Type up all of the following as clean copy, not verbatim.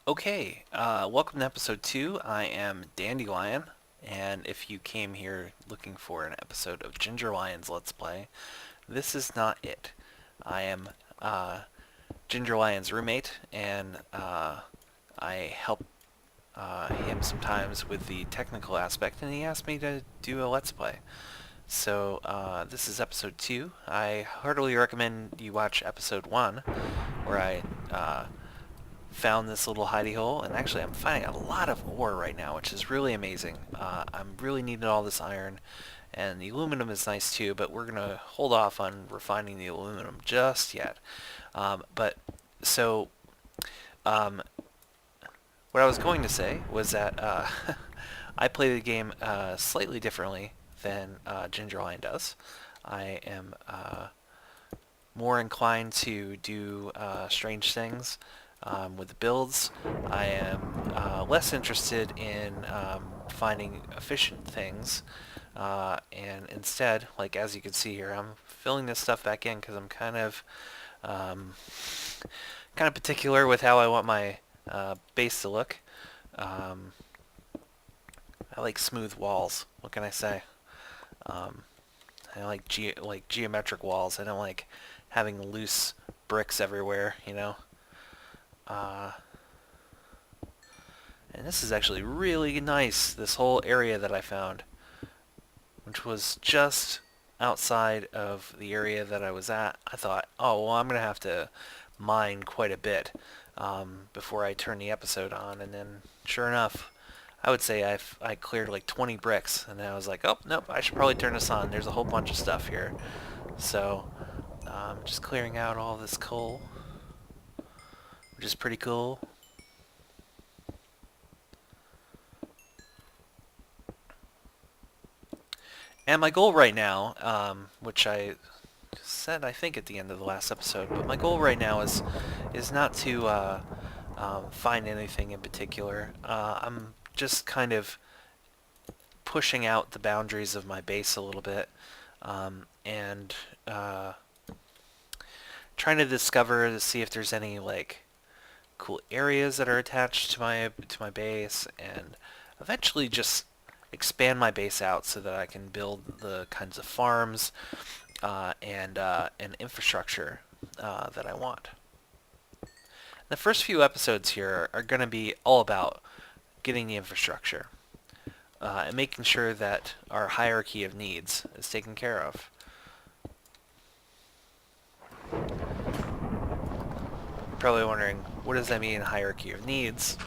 Okay, welcome to episode 2. I am GingerLion, and if you came here looking for an episode of GingerLion's Let's Play, this is not it. I am GingerLion's roommate, and I help him sometimes with the technical aspect, and he asked me to do a Let's Play. So, this is episode 2. I heartily recommend you watch episode 1, where I found this little hidey hole, and actually I'm finding a lot of ore right now, which is really amazing. I'm really needing all this iron, and the aluminum is nice too, but we're going to hold off on refining the aluminum just yet. But so um, what I was going to say was that I play the game slightly differently than GingerLion does. I am more inclined to do strange things with the builds. I am less interested in finding efficient things, and instead, like as you can see here, I'm filling this stuff back in because I'm um, kind of particular with how I want my base to look. Um, I like smooth walls. What can I say? Um, I like geometric walls. I don't like having loose bricks everywhere. Uh, and this is actually really nice. This whole area that I found, which was just outside of the area that I was at. I thought, oh well, I'm gonna have to mine quite a bit before I turn the episode on, and then sure enough, I would say I cleared like 20 bricks, and then I was like, oh nope, I should probably turn this on. There's a whole bunch of stuff here, so just clearing out all this coal, which is pretty cool. And my goal right now, which I said I think at the end of the last episode, but my goal right now is not to find anything in particular. I'm just kind of pushing out the boundaries of my base a little bit, and trying to discover to see if there's any like cool areas that are attached to my base, and eventually just expand my base out so that I can build the kinds of farms and infrastructure that I want. The first few episodes here are going to be all about getting the infrastructure and making sure that our hierarchy of needs is taken care of. You're probably wondering, what does that mean, hierarchy of needs?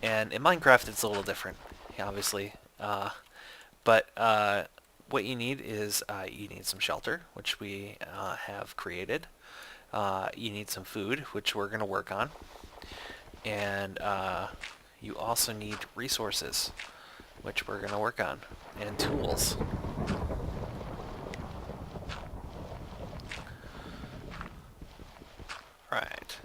And in Minecraft, it's a little different, obviously. But what you need is you need some shelter, which we have created. You need some food, which we're going to work on. And you also need resources, which we're going to work on, and tools. Right.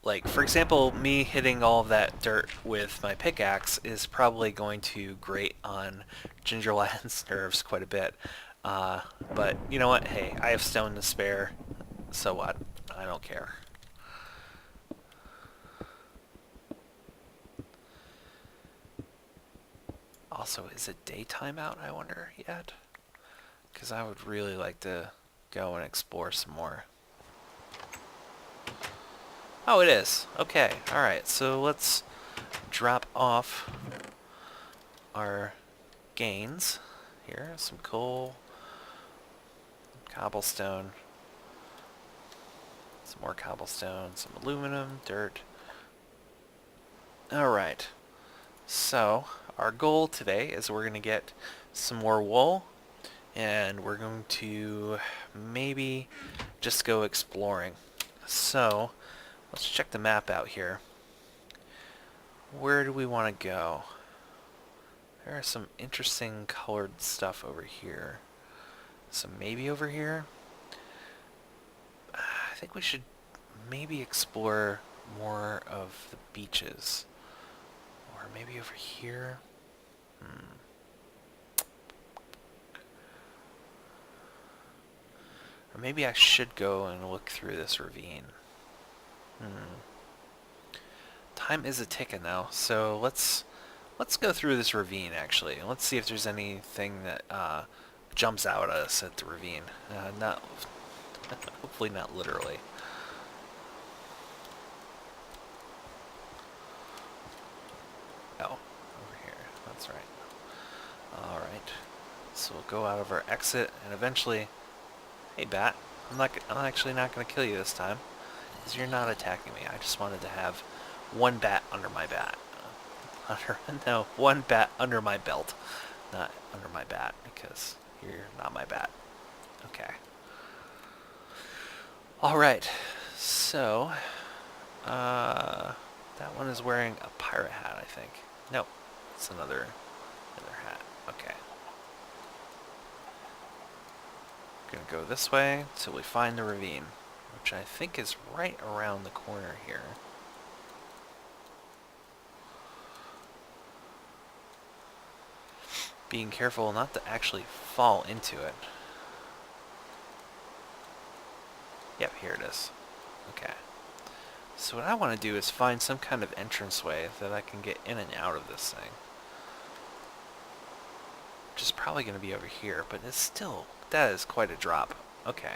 Like, for example, me hitting all of that dirt with my pickaxe is probably going to grate on GingerLion's nerves quite a bit. But you know what? Hey, I have stone to spare, so what? I don't care. Also, is it daytime out, I wonder, yet? Because I would really like to go and explore some more. Oh, it is. Okay, alright, so let's drop off our gains here. Some coal, cobblestone, some more cobblestone, some aluminum, dirt. Alright, so our goal today is we're going to get some more wool, and we're going to maybe just go exploring. So let's check the map out here. Where do we want to go? There are some interesting colored stuff over here. So maybe over here? I think we should maybe explore more of the beaches. Or maybe over here? Or maybe I should go and look through this ravine. time is a ticking though, so let's go through this ravine actually. Let's see if there's anything that jumps out at us at the ravine. Not hopefully not literally. Oh, over here. That's right. All right. So we'll go out of our exit, and eventually, hey bat, I'm actually not going to kill you this time, because you're not attacking me. I just wanted to have one bat under my bat. No, one bat under my belt, not under my bat, because you're not my bat. Okay. All right. So, that one is wearing a pirate hat, I think. No, it's another hat. Okay. Gonna go this way till we find the ravine, which I think is right around the corner here. Being careful not to actually fall into it. Yep, here it is. Okay. So what I want to do is find some kind of entranceway that I can get in and out of this thing. Which is probably going to be over here, but it's still, that is quite a drop. Okay.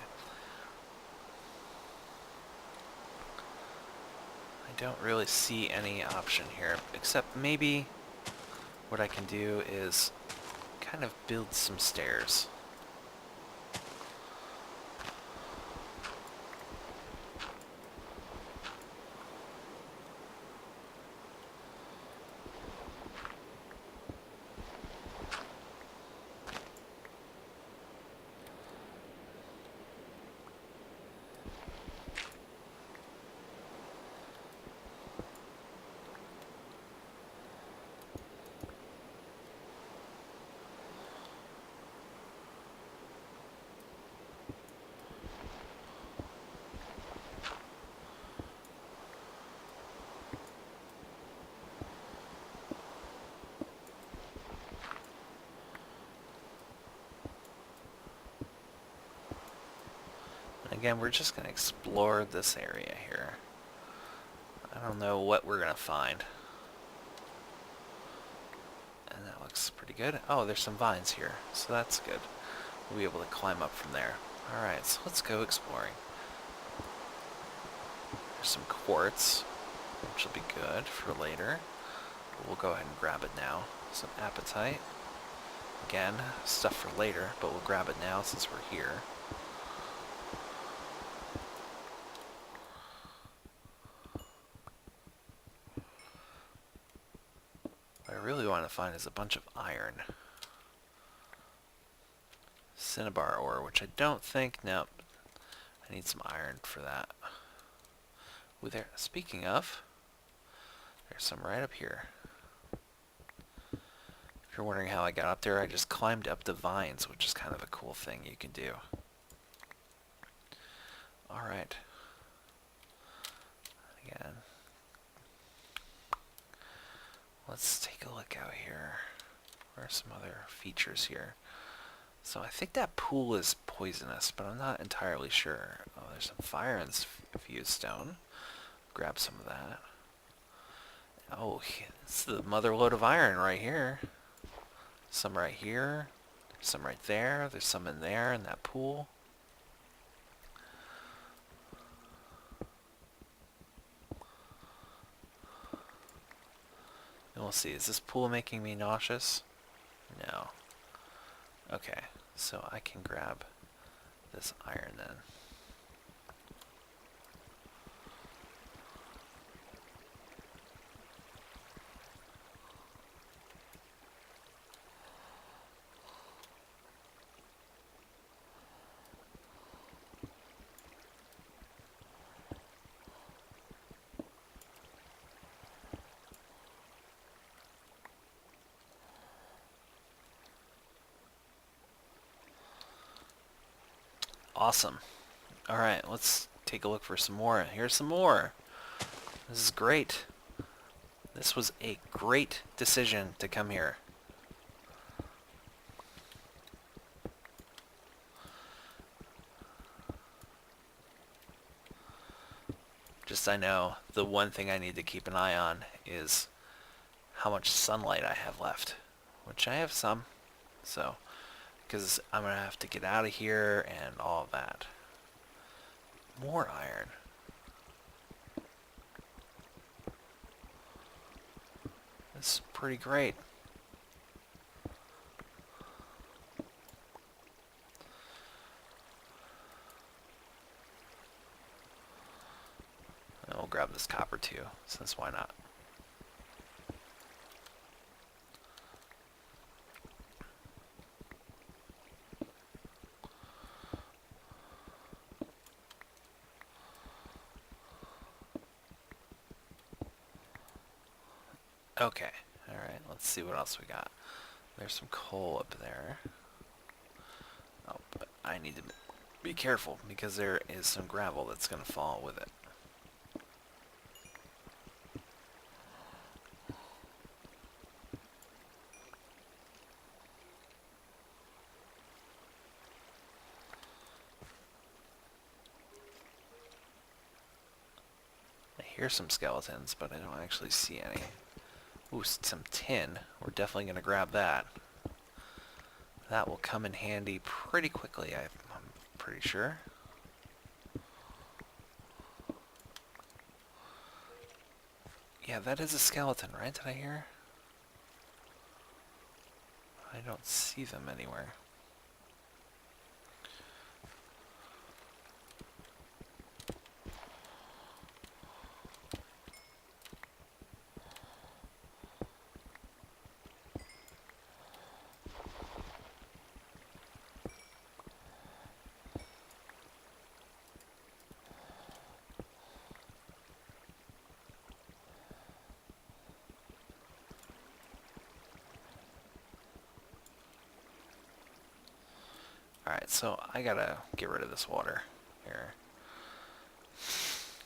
I don't really see any option here, except maybe what I can do is kind of build some stairs. Again, we're just going to explore this area here. I don't know what we're going to find. And that looks pretty good. Oh, there's some vines here, so that's good. We'll be able to climb up from there. Alright, so let's go exploring. There's some quartz, which will be good for later. But we'll go ahead and grab it now. Some apatite. Again, stuff for later, but we'll grab it now since we're here. What I really want to find is a bunch of iron. Cinnabar ore, which I don't think, nope. I need some iron for that. Ooh, there, speaking of, there's some right up here. If you're wondering how I got up there, I just climbed up the vines, which is kind of a cool thing you can do. Alright. Again. Let's take a look out here. Where are some other features here? So I think that pool is poisonous, but I'm not entirely sure. Oh, there's some fire and fused stone. Grab some of that. Oh, it's the mother lode of iron right here. Some right here. Some right there. There's some in there in that pool. And we'll see. Is this pool making me nauseous? No. Okay, so I can grab this iron then. Awesome. Alright, let's take a look for some more. Here's some more. This is great. This was a great decision to come here. Just I know the one thing I need to keep an eye on is how much sunlight I have left, which I have some, so, because I'm going to have to get out of here and all of that. More iron. This is pretty great. And we'll grab this copper too, since why not? Okay, alright, let's see what else we got. There's some coal up there. Oh, but I need to be careful because there is some gravel that's going to fall with it. I hear some skeletons, but I don't actually see any. Ooh, some tin. We're definitely going to grab that. That will come in handy pretty quickly, I'm pretty sure. Yeah, that is a skeleton, right? Did I hear? I don't see them anywhere. Alright, so I gotta get rid of this water here.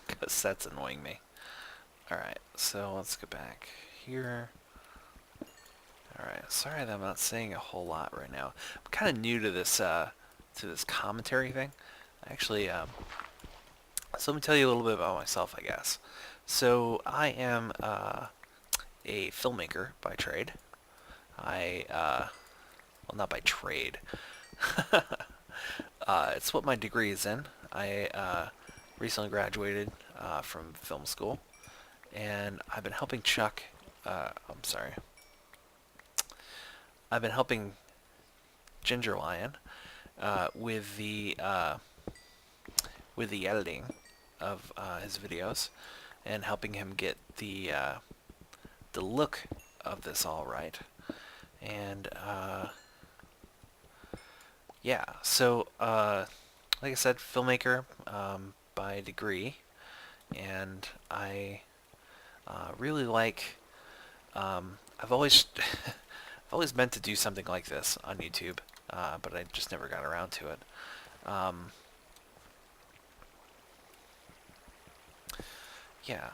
Because that's annoying me. Alright, so let's go back here. Alright, sorry that I'm not saying a whole lot right now. I'm kind of new to this commentary thing. Actually, so let me tell you a little bit about myself, I guess. So I am a filmmaker by trade. Well, not by trade. It's what my degree is in. I recently graduated from film school, and I've been helping Chuck. I'm sorry. I've been helping GingerLion with the editing of his videos, and helping him get the look of this all right. And yeah, so like I said, filmmaker by degree, and I really like. I've always I've always meant to do something like this on YouTube, but I just never got around to it. Yeah,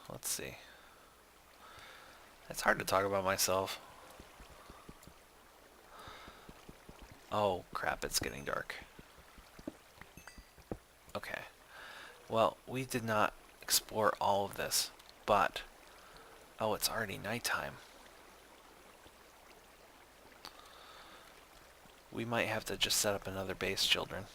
let's see. It's hard to talk about myself. Oh crap, it's getting dark. Okay. Well, we did not explore all of this, but... Oh, it's already nighttime. We might have to just set up another base, children.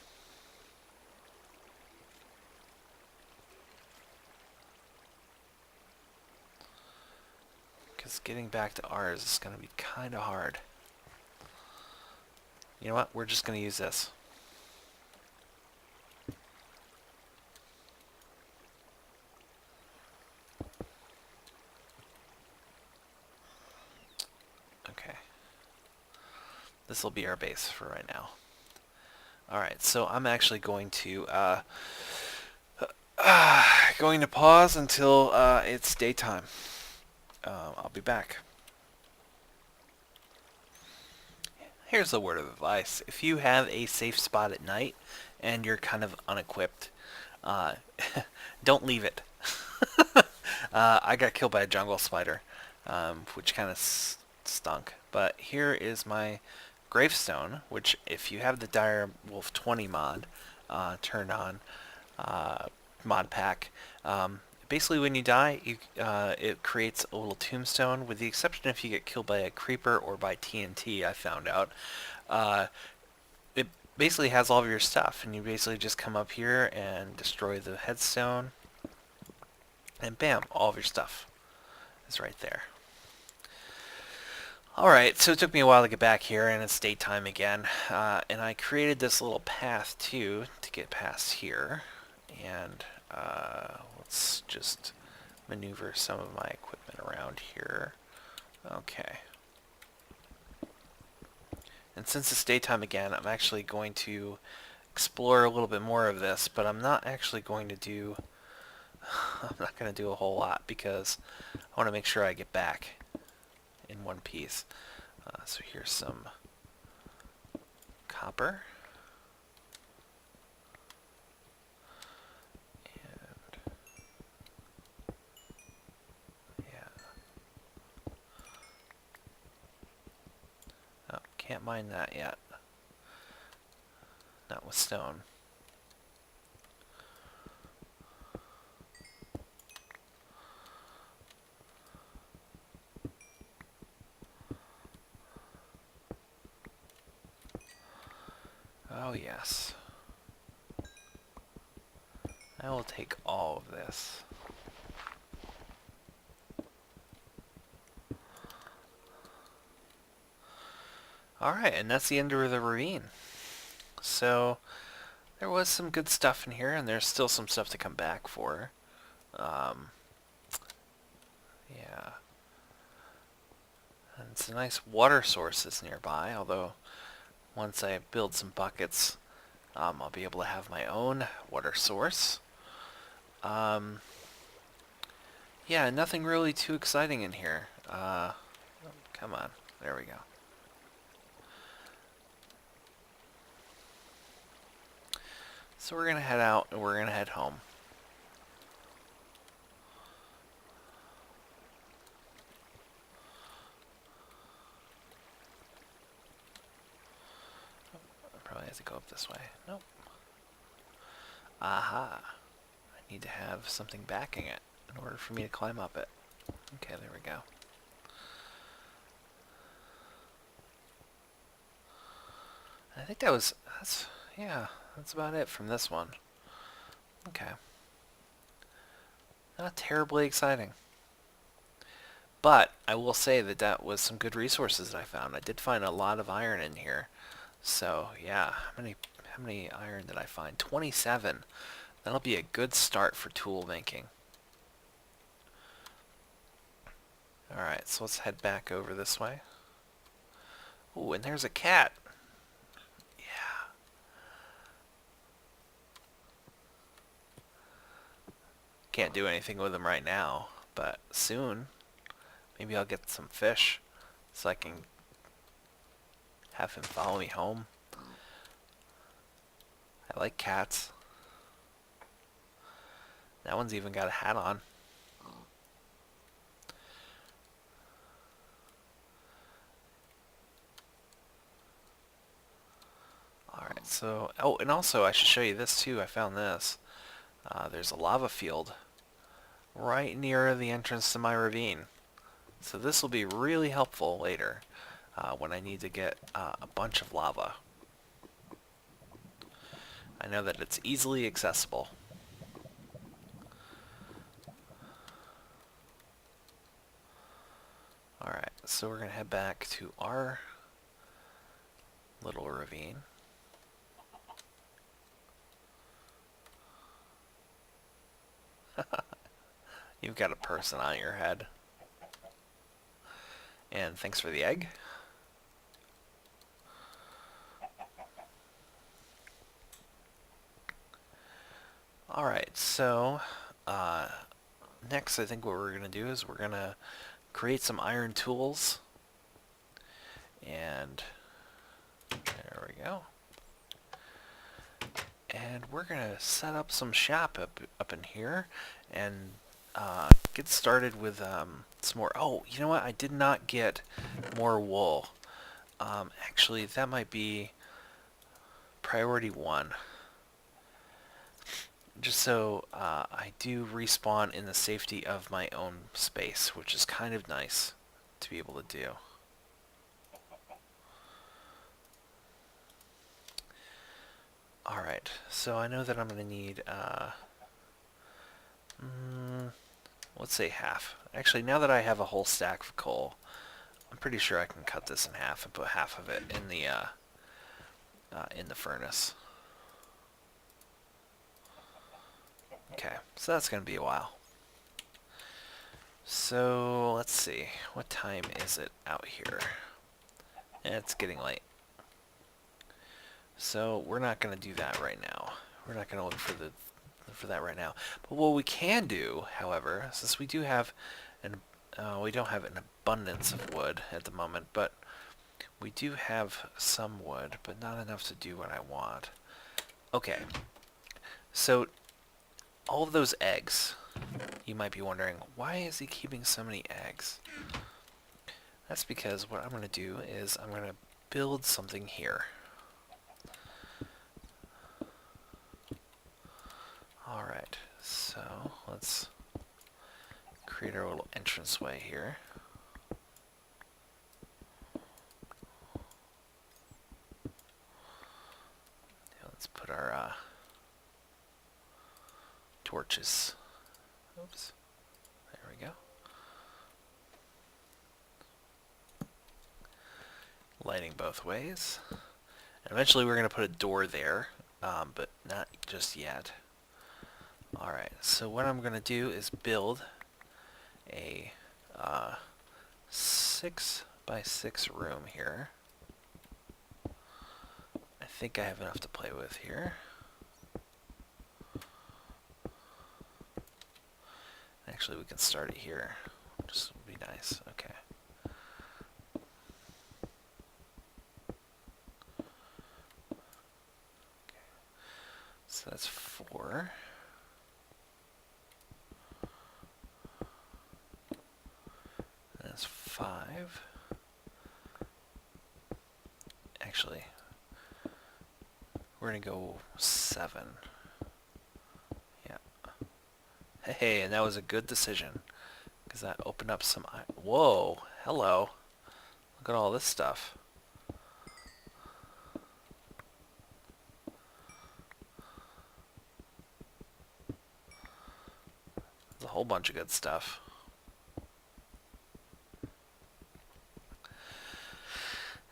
Because getting back to ours is going to be kind of hard. You know what? We're just going to use this. Okay. This will be our base for right now. Alright, so I'm actually going to pause until it's daytime. I'll be back. Here's a word of advice. If you have a safe spot at night and you're kind of unequipped, don't leave it. I got killed by a jungle spider, which kind of stunk. But here is my gravestone, which if you have the Dire Wolf 20 mod turned on, mod pack. Basically, when you die, it creates a little tombstone, with the exception if you get killed by a creeper or by TNT, I found out. Uh, it basically has all of your stuff, and you basically just come up here and destroy the headstone, and bam, all of your stuff is right there. Alright, so it took me a while to get back here, and it's daytime again, and I created this little path, too, to get past here, and let's just maneuver some of my equipment around here. Okay. And since it's daytime again, I'm actually going to explore a little bit more of this, but I'm not actually going to do... I'm not going to do a whole lot, because I want to make sure I get back in one piece. So here's some copper. And yeah. Oh, can't mine that yet. Not with stone. Oh yes. I will take all of this. Alright, and that's the end of the ravine. So, there was some good stuff in here, and there's still some stuff to come back for. Yeah. And it's a nice water source that's nearby, although once I build some buckets, I'll be able to have my own water source. Yeah, nothing really too exciting in here. Come on. There we go. So we're going to head out, and we're going to head home. I probably have to go up this way. Nope. Aha. I need to have something backing it in order for me to climb up it. Okay, there we go. I think that's about it from this one. Okay. Not terribly exciting. But I will say that that was some good resources that I found. I did find a lot of iron in here. So, yeah, how many iron did I find? 27. That'll be a good start for tool making. Alright, so let's head back over this way. Ooh, and there's a cat. Yeah. Can't do anything with him right now, but soon, maybe I'll get some fish so I can have him follow me home. I like cats. That one's even got a hat on. Alright, so... Oh, and also I should show you this too. I found this. There's a lava field right near the entrance to my ravine. So this will be really helpful later when I need to get a bunch of lava. I know that it's easily accessible. Alright, so we're going to head back to our little ravine. You've got a person on your head. And thanks for the egg. Alright, so next I think what we're going to do is we're going to create some iron tools. And there we go. And we're going to set up some shop up in here and get started with some more. Oh, you know what? I did not get more wool. Actually, that might be priority 1. just so I do respawn in the safety of my own space, which is kind of nice to be able to do. Alright, so I know that I'm going to need, let's say half. Actually, now that I have a whole stack of coal, I'm pretty sure I can cut this in half and put half of it in the furnace. Okay, so that's going to be a while. So, let's see. What time is it out here? It's getting late. So, we're not going to do that right now. We're not going to look for that right now. But what we can do, however, since we do have we don't have an abundance of wood at the moment, but we do have some wood, but not enough to do what I want. Okay. So, all of those eggs, you might be wondering, why is he keeping so many eggs? That's because what I'm going to do is I'm going to build something here. Alright, so let's create our little entranceway here. Let's put our torches. Oops. There we go. Lighting both ways. And eventually we're going to put a door there, but not just yet. Alright, so what I'm going to do is build a 6 by 6 room here. I think I have enough to play with here. Actually, we can start it here. Just would be nice. Okay. So that's 4. That's 5. Actually, we're going to go 7. Yeah. Hey, and that was a good decision. Because that opened up some... Whoa! Hello! Look at all this stuff. There's a whole bunch of good stuff.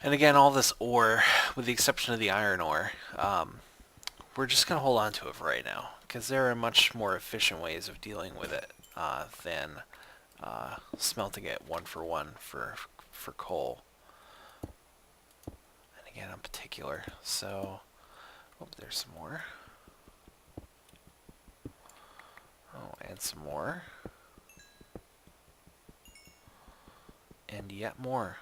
And again, all this ore, with the exception of the iron ore, we're just going to hold on to it for right now, because there are much more efficient ways of dealing with it than smelting it one for one for coal. And again, I'm particular, so... Oh, there's some more. Oh, and some more. And yet more.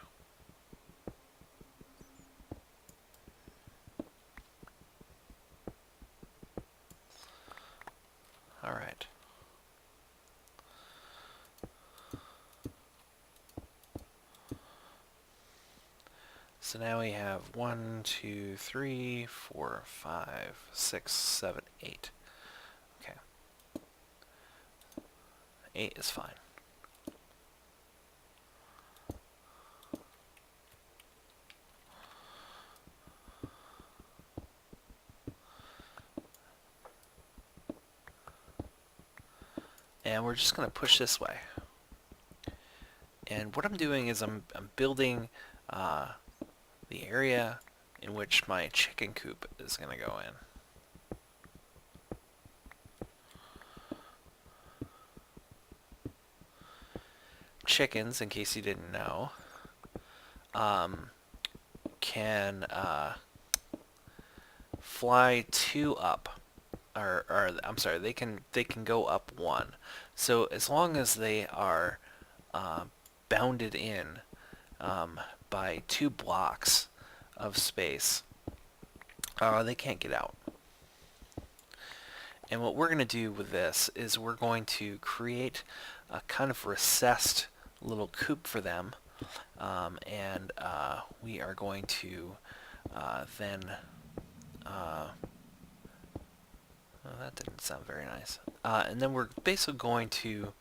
Alright. So now we have 1, 2, 3, 4, 5, 6, 7, 8. Okay. 8 is fine. And we're just going to push this way. And what I'm doing is I'm building the area in which my chicken coop is going to go in. Chickens, in case you didn't know, can fly 2 up. Or I'm sorry, they can go up 1. So as long as they are bounded in by 2 blocks of space, they can't get out. And what we're going to do with this is we're going to create a kind of recessed little coop for them, and we are going to then Oh, that didn't sound very nice. And then we're basically going to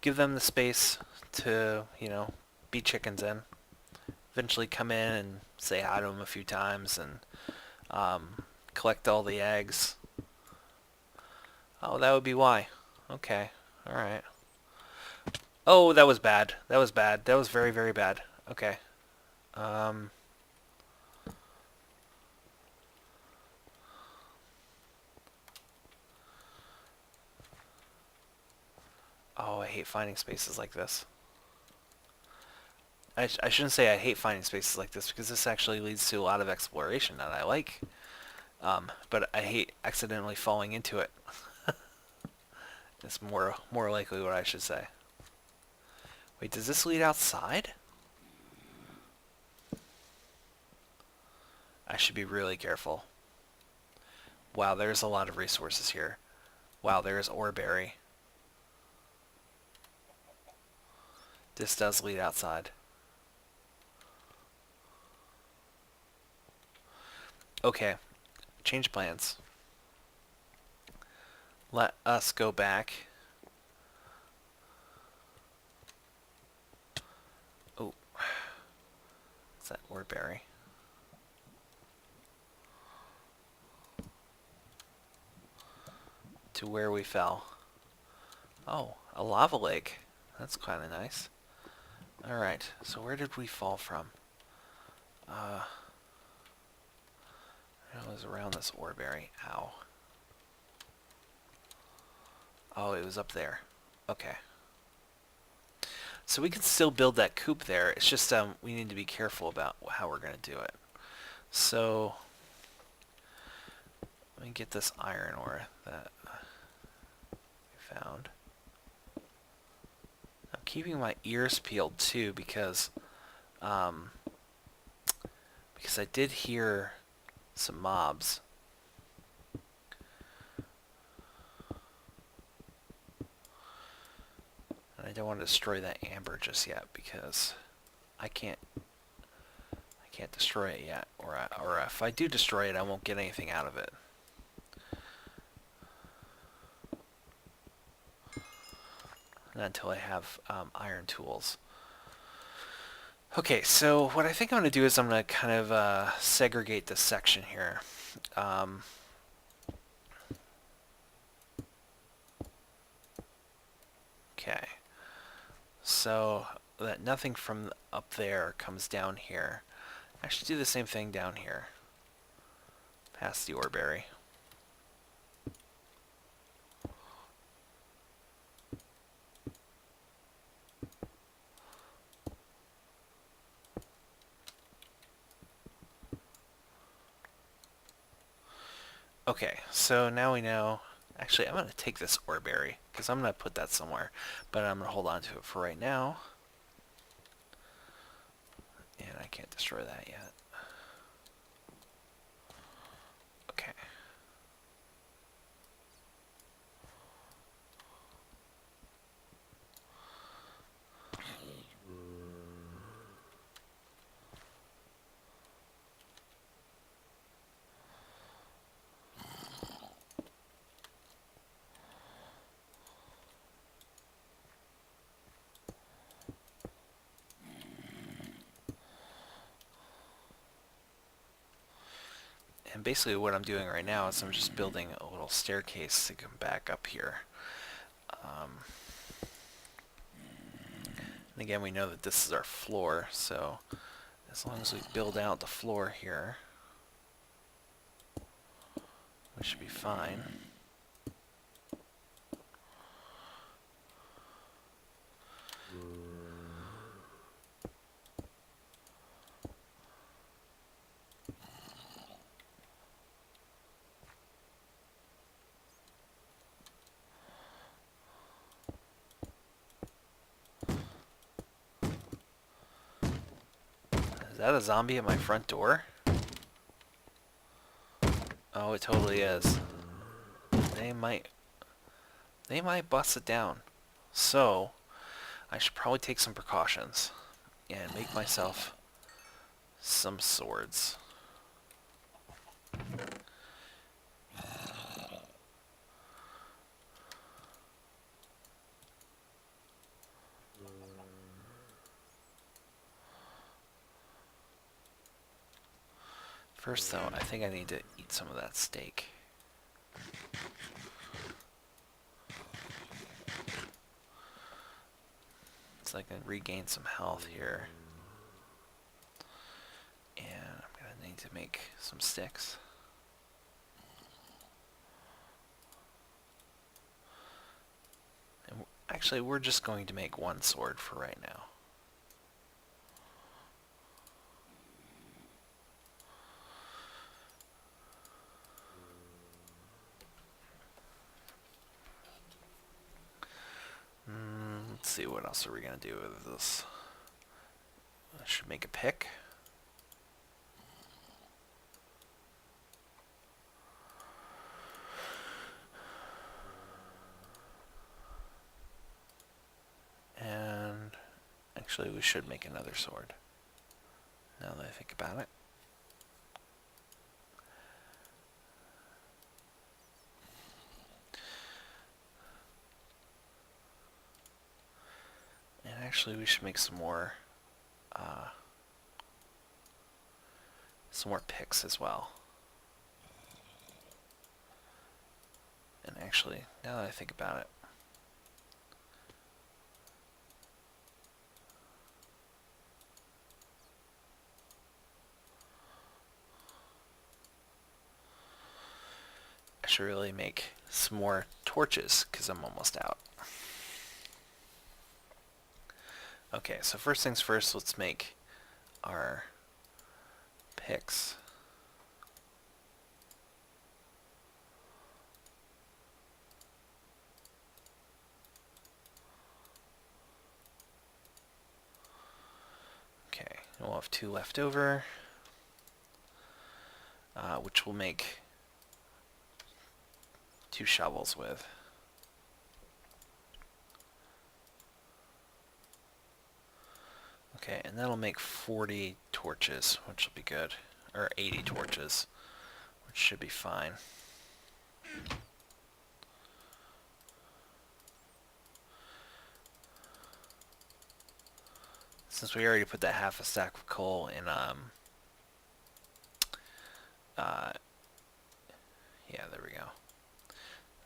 give them the space to, be chickens in. Eventually come in and say hi to them a few times and collect all the eggs. Oh, that would be why. Okay. Alright. Oh, that was bad. That was bad. That was very, very bad. Okay. Um... Oh, I hate finding spaces like this. I shouldn't say I hate finding spaces like this because this actually leads to a lot of exploration that I like. But I hate accidentally falling into it. It's more likely what I should say. Wait, does this lead outside? I should be really careful. Wow, there's a lot of resources here. Wow, there's oreberry. This does lead outside. Okay, change plans. Let us go back. Oh, what's that oreberry? To where we fell. Oh, a lava lake. That's kind of nice. Alright, so where did we fall from? It was around this oreberry. Ow. Oh, it was up there. Okay. So we can still build that coop there. It's just we need to be careful about how we're going to do it. So let me get this iron ore that we found. I'm keeping my ears peeled too because I did hear some mobs. And I don't want to destroy that amber just yet because I can't destroy it yet, or if I do destroy it, I won't get anything out of it. Not until I have iron tools. Okay, so what I think I'm going to do is I'm going to kind of segregate this section here. Okay, so that nothing from up there comes down here. I should do the same thing down here, past the oreberry. Okay, so now we know. Actually, I'm going to take this oreberry because I'm going to put that somewhere, but I'm going to hold on to it for right now. And I can't destroy that yet. Okay. And basically what I'm doing right now is I'm just building a little staircase to come back up here. And again, we know that this is our floor, so as long as we build out the floor here, we should be fine. Is that a zombie at my front door? Oh, it totally is. They might bust it down. So, I should probably take some precautions and make myself some swords. First, though, I think I need to eat some of that steak. So I can regain some health here. And I'm going to need to make some sticks. And actually, we're just going to make one sword for right now. Let's see, what else are we going to do with this? I should make a pick. And actually, we should make another sword, now that I think about it. And actually, we should make some more picks as well. And actually, now that I think about it, I should really make some more torches, because I'm almost out. Okay, so first things first, let's make our picks. Okay, and we'll have 2 left over, which we'll make 2 shovels with. Okay, and that'll make 40 torches, which will be good. Or 80 torches, which should be fine. Since we already put that half a stack of coal in, yeah, there we go.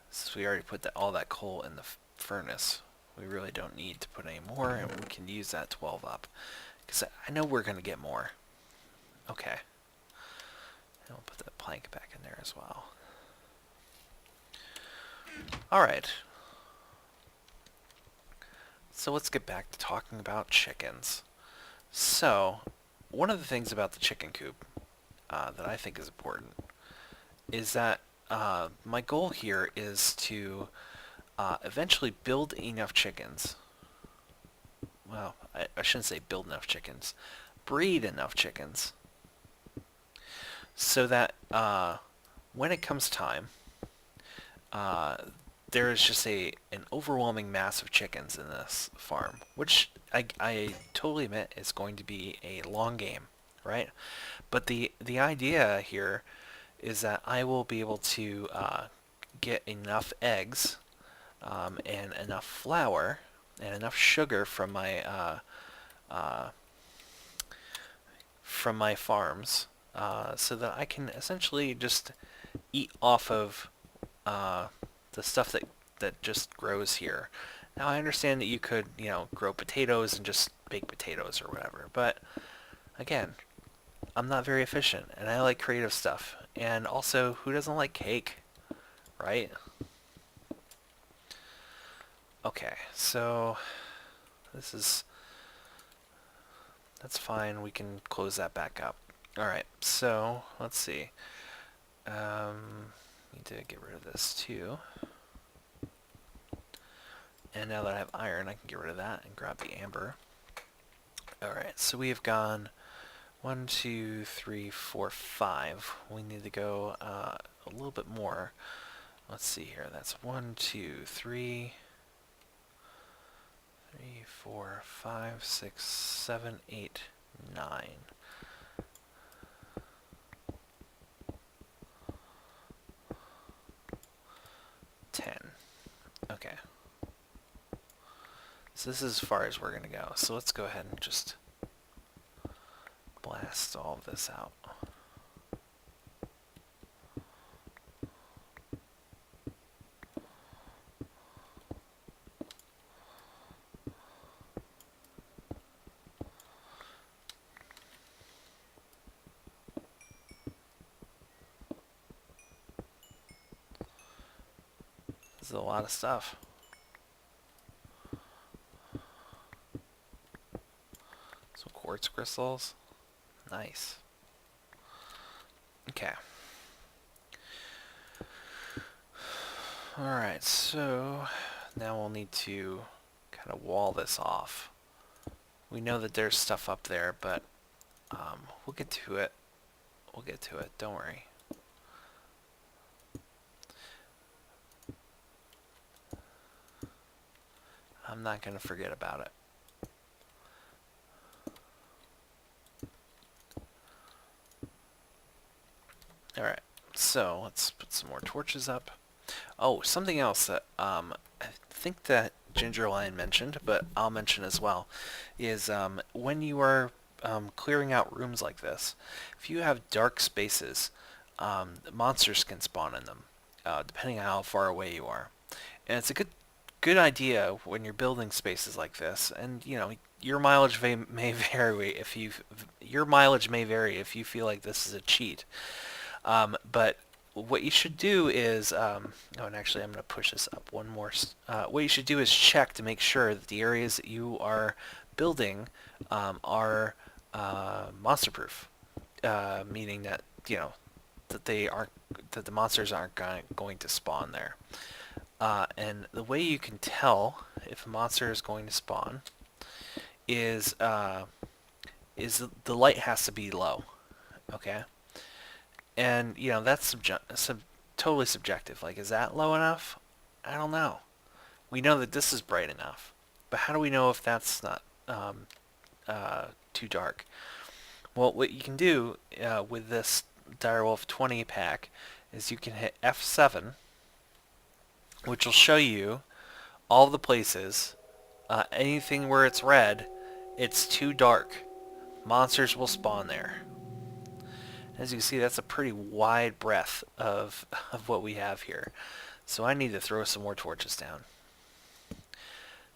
Since we already put all that coal in the furnace, we really don't need to put any more, and we can use that 12 up. Because I know we're going to get more. Okay. And we'll put that plank back in there as well. Alright. So let's get back to talking about chickens. So, one of the things about the chicken coop that I think is important is that my goal here is to eventually build enough chickens. Well, I shouldn't say build enough chickens. Breed enough chickens. So that when it comes time, there is just an overwhelming mass of chickens in this farm, which I totally admit is going to be a long game, right? But the idea here is that I will be able to get enough eggs and enough flour and enough sugar from my farms so that I can essentially just eat off of the stuff that just grows here. Now I understand that you could, grow potatoes and just bake potatoes or whatever, but again, I'm not very efficient, and I like creative stuff. And also, who doesn't like cake, right? Okay, so that's fine. We can close that back up. Alright, so let's see. Need to get rid of this too. And now that I have iron, I can get rid of that and grab the amber. Alright, so we have gone 1, 2, 3, 4, 5. We need to go a little bit more. Let's see here. That's 1, 2, 3, 4, 5, 6, 7, 8, 9. So this is as far as we're going to go. So let's go ahead and just blast all of this out. This is a lot of stuff. Some quartz crystals. Nice. Okay. Alright, so now we'll need to kind of wall this off. We know that there's stuff up there, but we'll get to it. We'll get to it, don't worry. I'm not going to forget about it. Alright, so let's put some more torches up. Oh, something else that I think that GingerLion mentioned, but I'll mention as well, is when you are clearing out rooms like this, if you have dark spaces, monsters can spawn in them, depending on how far away you are. And it's a good idea when you're building spaces like this, and you know your mileage may vary if you feel like this is a cheat. But what you should do is, oh, and actually I'm going to push this up one more. What you should do is check to make sure that the areas that you are building are monster-proof, meaning that that the monsters aren't going to spawn there. And the way you can tell if a monster is going to spawn is the light has to be low. Okay. And, that's totally subjective. Like, is that low enough? I don't know. We know that this is bright enough. But how do we know if that's not too dark? Well, what you can do with this Direwolf 20 pack is you can hit F7, which will show you all the places. Anything where it's red, it's too dark. Monsters will spawn there. As you can see, that's a pretty wide breadth of what we have here. So I need to throw some more torches down.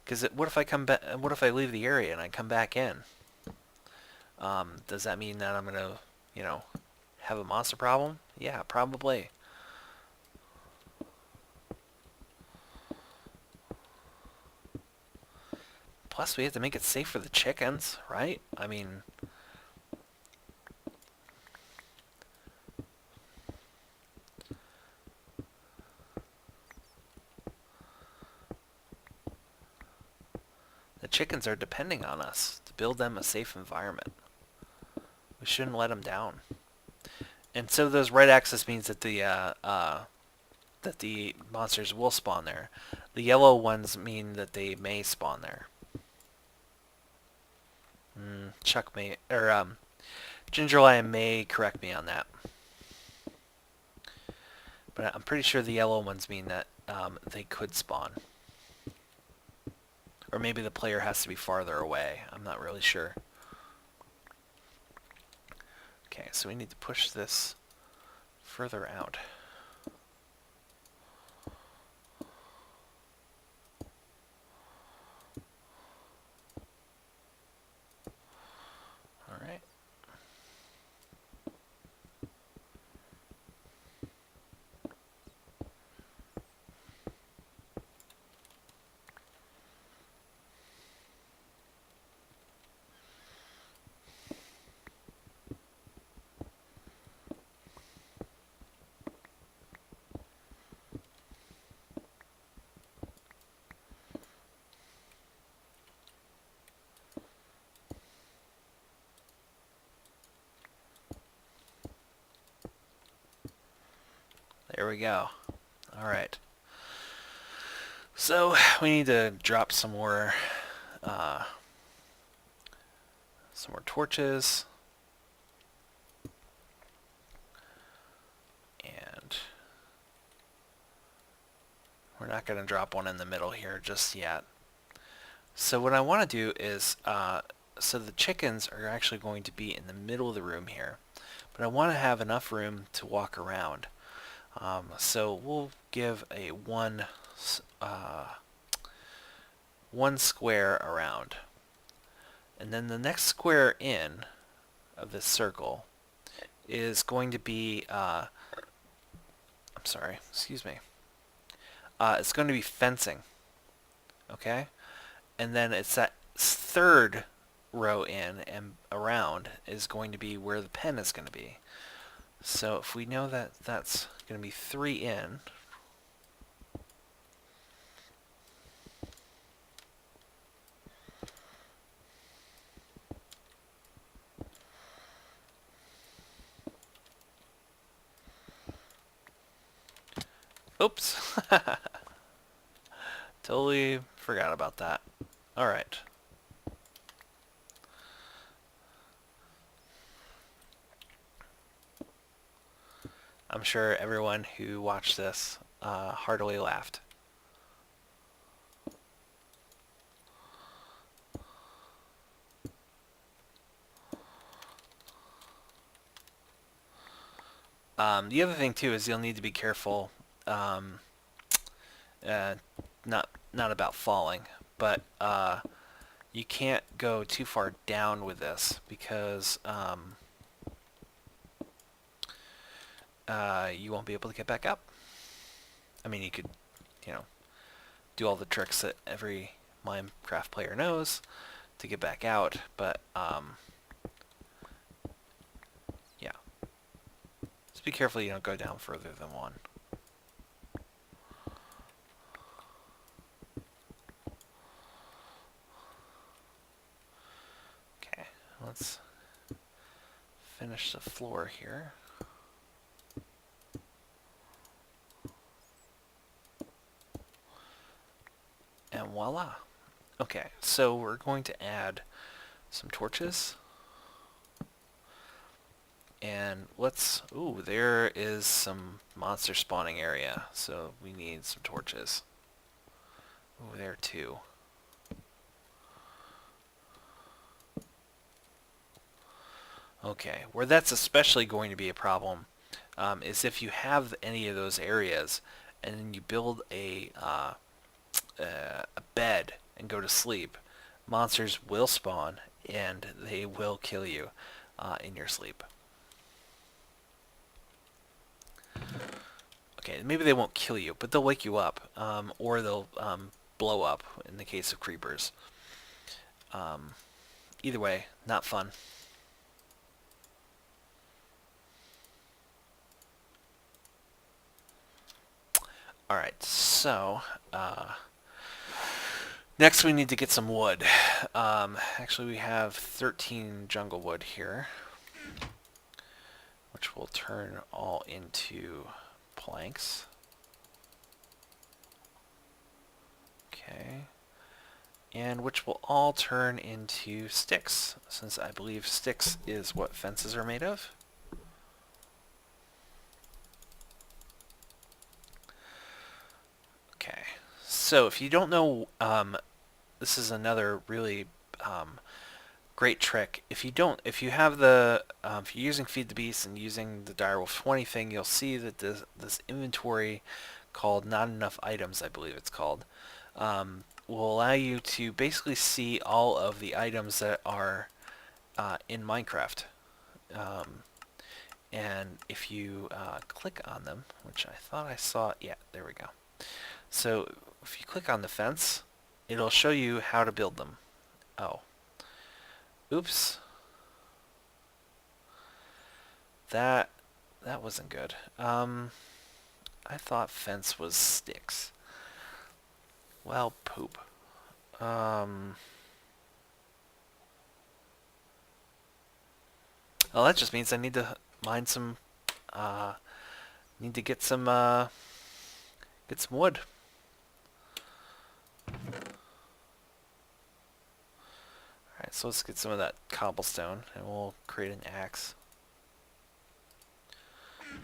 Because what if I come back? What if I leave the area and I come back in? Does that mean that I'm gonna, have a monster problem? Yeah, probably. Plus, we have to make it safe for the chickens, right? I mean, the chickens are depending on us to build them a safe environment. We shouldn't let them down. And so those red axis means that the monsters will spawn there. The yellow ones mean that they may spawn there. Chuck may, or GingerLion may correct me on that. But I'm pretty sure the yellow ones mean that they could spawn. Or maybe the player has to be farther away. I'm not really sure. Okay, so we need to push this further out. Alright. There we go. Alright. So, we need to drop some more torches. And we're not going to drop one in the middle here just yet. So what I want to do is, so the chickens are actually going to be in the middle of the room here, but I want to have enough room to walk around. So we'll give a uh, one square around. And then the next square in of this circle is going to be, I'm sorry, excuse me. It's going to be fencing, okay? And then it's that third row in and around is going to be where the pen is going to be. So if we know that that's going to be 3 in, oops, totally forgot about that. All right. I'm sure everyone who watched this heartily laughed. The other thing too is you'll need to be careful, um, uh, not about falling, but you can't go too far down with this because you won't be able to get back up. I mean, you could, you know, do all the tricks that every Minecraft player knows to get back out, but yeah, just be careful you don't go down further than 1. Okay, let's finish the floor here. And voila. Okay, so we're going to add some torches. And let's, ooh, there is some monster spawning area, so we need some torches. Ooh, there too. Okay, where that's especially going to be a problem is if you have any of those areas and then you build a bed and go to sleep, monsters will spawn and they will kill you in your sleep. Okay, maybe they won't kill you, but they'll wake you up, or they'll blow up in the case of creepers. Either way, not fun. Alright, so next we need to get some wood. Actually, we have 13 jungle wood here, which will turn all into planks. Okay. And which will all turn into sticks, since I believe sticks is what fences are made of. Okay, so if you don't know, this is another really great trick. If you have the, if you're using Feed the Beast and using the Direwolf 20 thing, you'll see that this inventory called Not Enough Items, I believe it's called, will allow you to basically see all of the items that are in Minecraft. And if you click on them, which I thought I saw, yeah, there we go. So if you click on the fence, it'll show you how to build them. Oh. Oops. That wasn't good. I thought fence was sticks. Well, poop. Well, that just means I need to mine some, need to get some wood. Alright, so let's get some of that cobblestone, and we'll create an axe.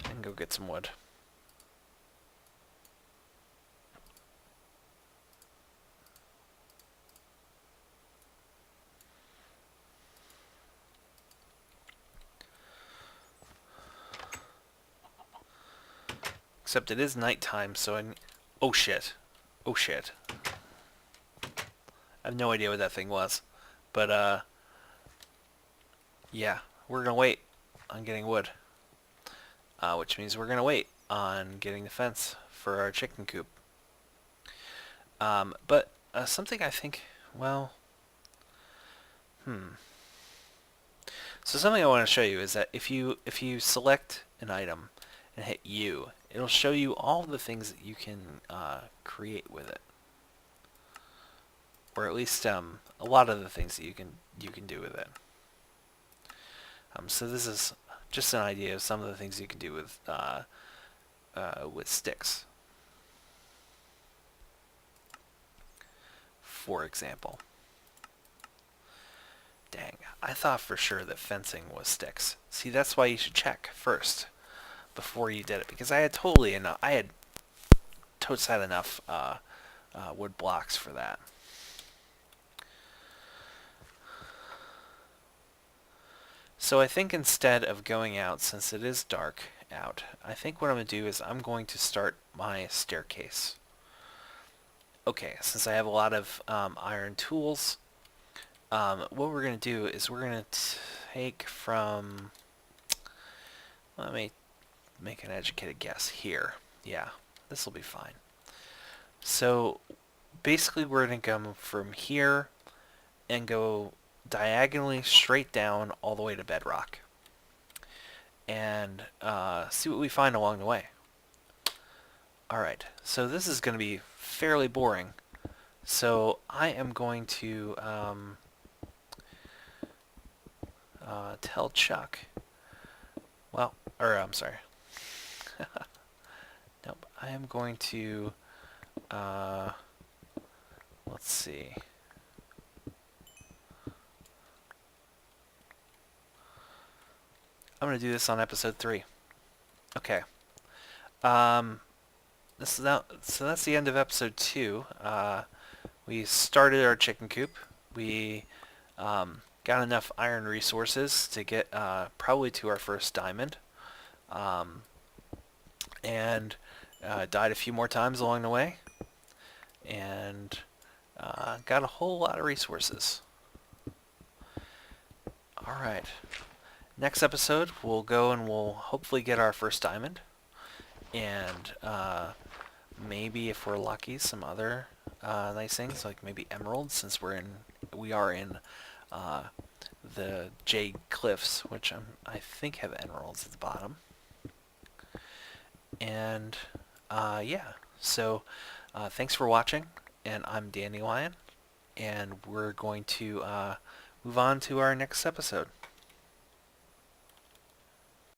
And go get some wood. Except it is nighttime, so oh shit. Oh shit. I have no idea what that thing was. But, yeah, we're gonna wait on getting wood. Which means we're gonna wait on getting the fence for our chicken coop. But something I think, well, So something I want to show you is that if you select an item and hit U, it'll show you all the things that you can create with it, or at least a lot of the things that you can do with it. So this is just an idea of some of the things you can do with sticks. For example. Dang, I thought for sure that fencing was sticks. See, that's why you should check first before you did it, because I had totes had enough wood blocks for that. So I think instead of going out, since it is dark out, I think what I'm going to do is I'm going to start my staircase. Okay, since I have a lot of iron tools, what we're going to do is we're going to take from, let me make an educated guess here. Yeah, this will be fine. So basically we're going to come from here and go diagonally straight down all the way to bedrock. And see what we find along the way. Alright, so this is going to be fairly boring. So I am going to tell Chuck, well, or I'm sorry. Nope, I am going to, let's see. I'm going to do this on episode 3. Okay. This is now, so that's the end of episode 2. We started our chicken coop. We got enough iron resources to get probably to our first diamond. And died a few more times along the way. And got a whole lot of resources. Alright. Next episode, we'll go and we'll hopefully get our first diamond. And maybe if we're lucky, some other nice things, like maybe emeralds, since we are in the Jade Cliffs, which I think have emeralds at the bottom. And yeah, so thanks for watching, and I'm GingerLion, and we're going to move on to our next episode.